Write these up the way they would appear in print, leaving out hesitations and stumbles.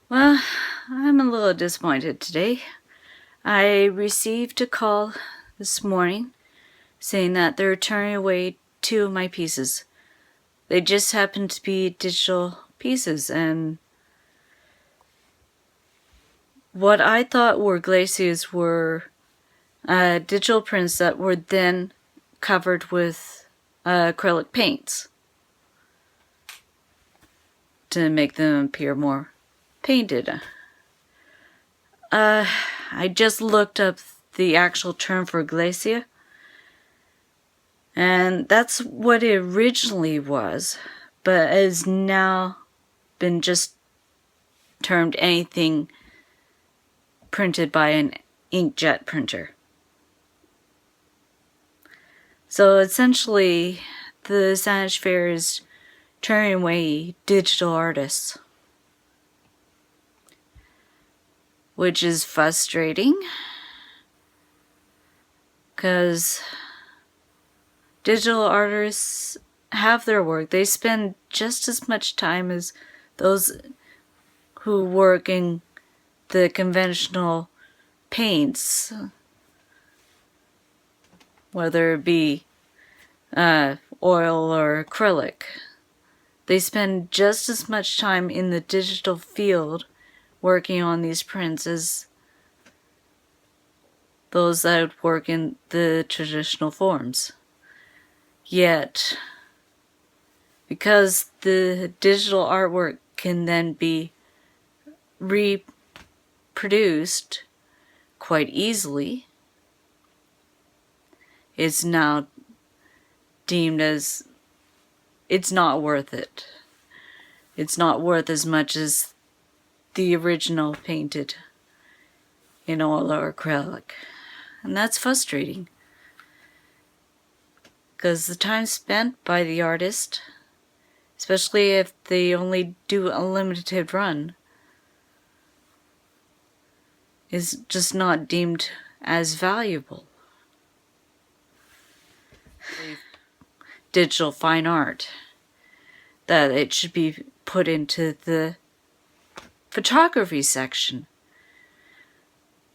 Well, I'm a little disappointed today. I received a call this morning saying that they're turning away 2 of my pieces. They just happen to be digital pieces, and what I thought were glaciers were digital prints that were then covered with acrylic paints to make them appear more painted. I just looked up the actual term for glacier, and that's what it originally was, but has now been just termed anything printed by an inkjet printer. So essentially, the Saanich Fair is turning away digital artists, which is frustrating because digital artists have their work. They spend just as much time as those who work in the conventional paints, whether it be oil or acrylic. They spend just as much time in the digital field working on these prints as those that work in the traditional forms. Yet, because the digital artwork can then be reproduced quite easily, it's now deemed as it's not worth it. It's not worth as much as the original painted in oil or acrylic. And that's frustrating, because the time spent by the artist, especially if they only do a limited run, is just not deemed as valuable. Digital fine art, that it should be put into the photography section.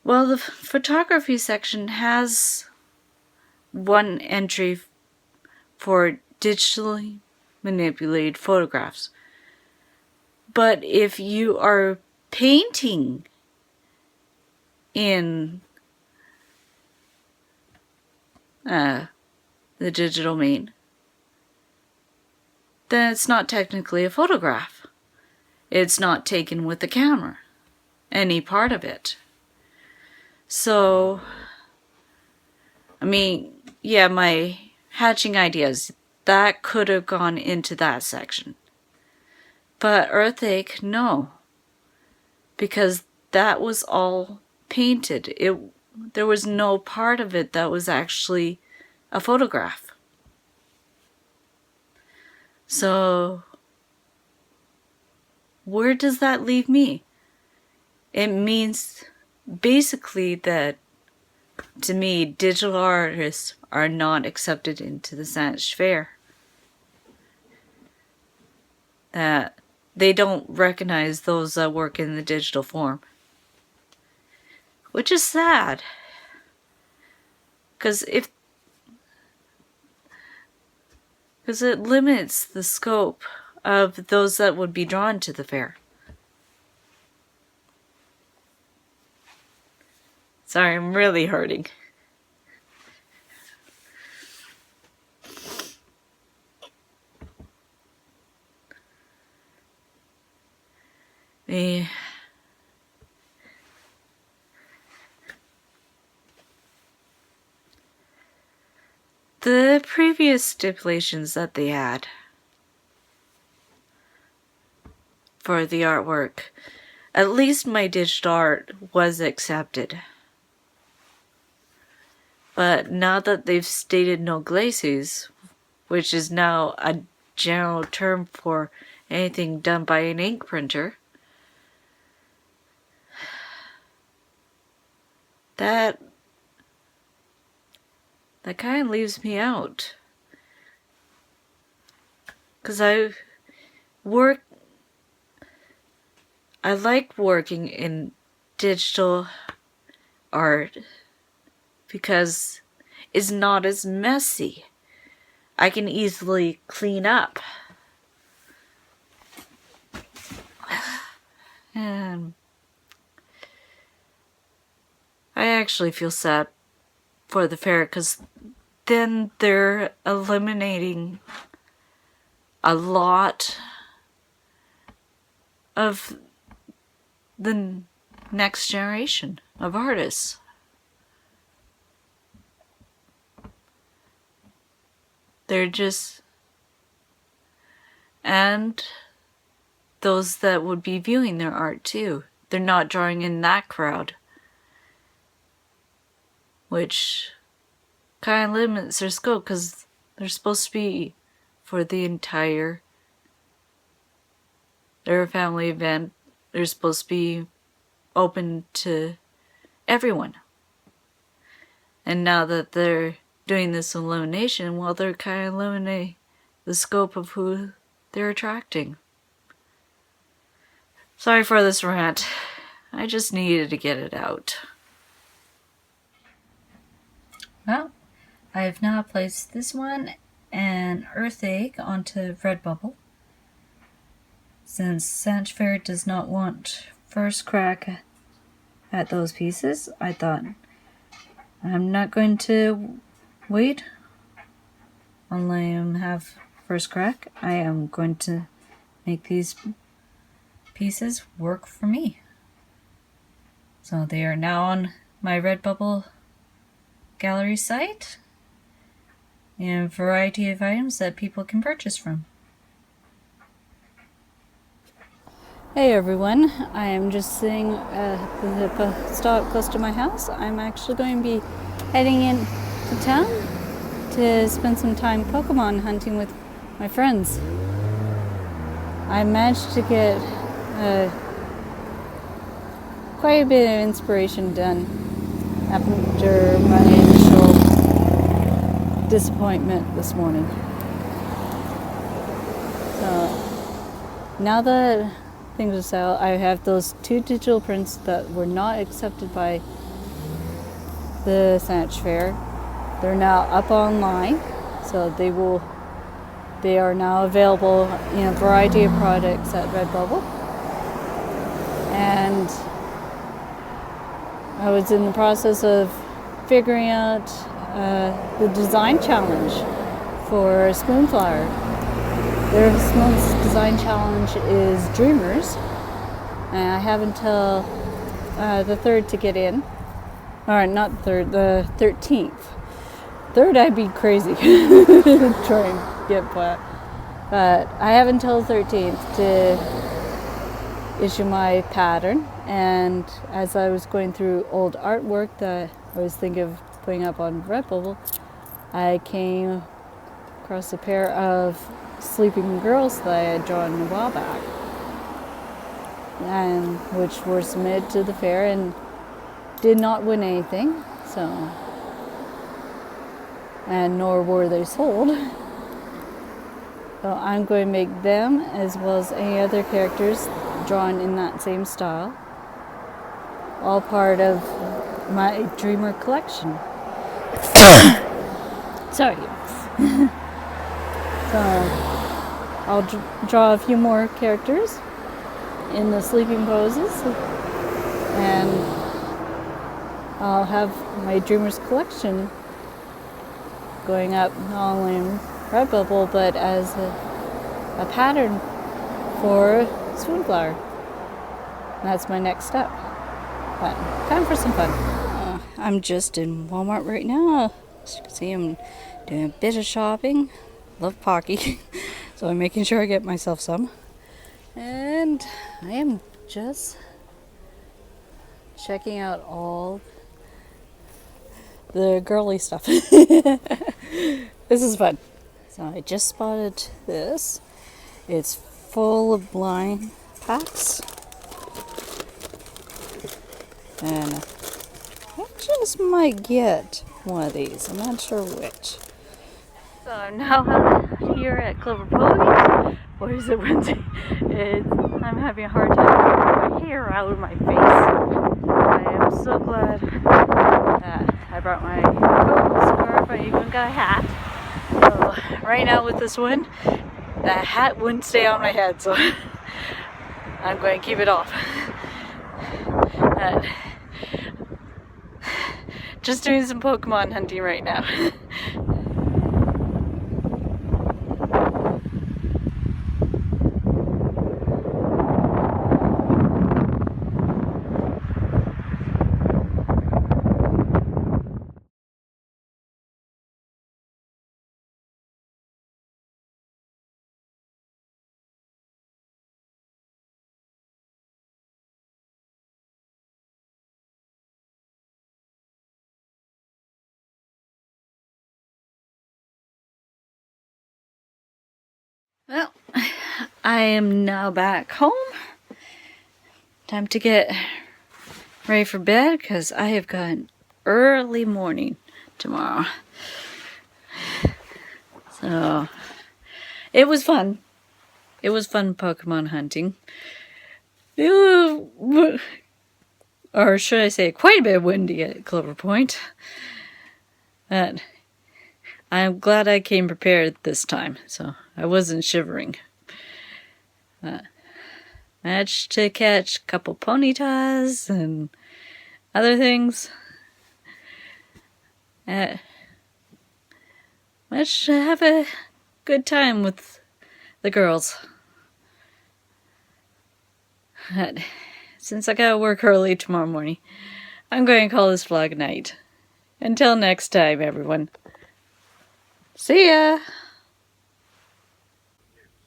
Well, the photography section has one entry for digitally manipulated photographs. But if you are painting in the digital main, then it's not technically a photograph. It's not taken with the camera, any part of it. So, I mean, yeah, my hatching ideas, that could have gone into that section. But Earthquake, no. Because that was all painted. There was no part of it that was actually a photograph. So, where does that leave me? It means basically that, to me, digital artists are not accepted into the Saanich Fair. That they don't recognize those that work in the digital form. Which is sad. Because it limits the scope of those that would be drawn to the fair. Sorry, I'm really hurting. The previous stipulations that they had for the artwork, at least my digital art was accepted. But now that they've stated no glacis, which is now a general term for anything done by an ink printer, that kind of leaves me out. Because I I like working in digital art because it's not as messy. I can easily clean up. And I actually feel sad for the fair because then they're eliminating a lot of the next generation of artists. They're just... and those that would be viewing their art too. They're not drawing in that crowd, which kind of limits their scope because they're supposed to be for the entire... they're a family event. They're supposed to be open to everyone. And now that they're doing this elimination, well, they're kind of eliminating the scope of who they're attracting. Sorry for this rant. I just needed to get it out. Well, I have now placed this one and Earth Egg onto Redbubble. Since Science Fair does not want first crack at those pieces, I thought I'm not going to wait and let him have first crack. I am going to make these pieces work for me. So they are now on my Redbubble gallery site and a variety of items that people can purchase from. Hey everyone, I am just sitting at the stop close to my house. I'm actually going to be heading into town to spend some time Pokemon hunting with my friends. I managed to get quite a bit of inspiration done after my initial disappointment this morning. So now that things are settled, I have those 2 digital prints that were not accepted by the Science Fair. They're now up online, so they are now available in a variety of products at Redbubble. And I was in the process of figuring out the design challenge for Spoonflower. Their month's design challenge is Dreamers, and I have until the 3rd to get in. Or not 3rd, the 13th. 3rd, I'd be crazy to try and get by. But I have until the 13th to issue my pattern. And as I was going through old artwork that I was thinking of putting up on Redbubble, I came across a pair of sleeping girls that I had drawn a while back, and which were submitted to the fair and did not win anything, so, and nor were they sold. So I'm going to make them as well as any other characters drawn in that same style, all part of my Dreamer collection. Sorry. So I'll draw a few more characters in the sleeping poses, and I'll have my Dreamers collection going up not only in Redbubble but as a pattern for Spoonflower. That's my next step. But time for some fun. I'm just in Walmart right now. As you can see, I'm doing a bit of shopping. Love Pocky, so I'm making sure I get myself some. And I am just checking out all the girly stuff. This is fun. So I just spotted this. It's full of blind packs. And I just might get one of these. I'm not sure which. So I'm now here at Clover Pogies, or is it Wednesday? I'm having a hard time hair out of my face. I am so glad that I brought my coat, scarf, I even got a hat. So right now with this wind, that hat wouldn't stay on my head, so I'm going to keep it off. Just doing some Pokemon hunting right now. Well, I am now back home. Time to get ready for bed because I have got an early morning tomorrow. So, it was fun. It was fun Pokemon hunting. Or should I say, quite a bit windy at Clover Point. But I'm glad I came prepared this time, so I wasn't shivering. Managed to catch a couple ponytas and other things. Managed to have a good time with the girls. But since I gotta work early tomorrow morning, I'm going to call this vlog a night. Until next time, everyone. See ya!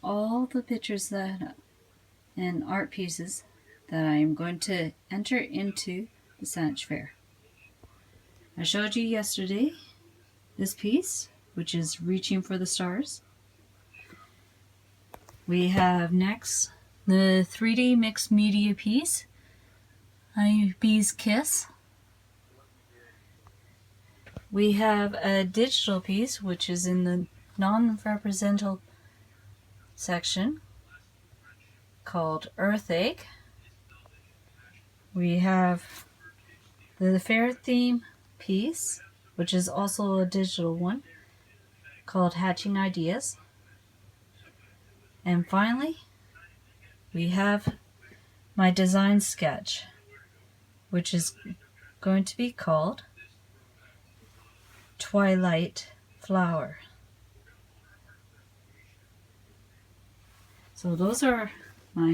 All the pictures and art pieces that I am going to enter into the Saanich Fair. I showed you yesterday this piece, which is Reaching for the Stars. We have next the 3D mixed media piece, Honeybee's Kiss. We have a digital piece, which is in the non-represental section, called Earthache. We have the fair theme piece, which is also a digital one, called Hatching Ideas. And finally, we have my design sketch, which is going to be called Twilight Flower. So those are my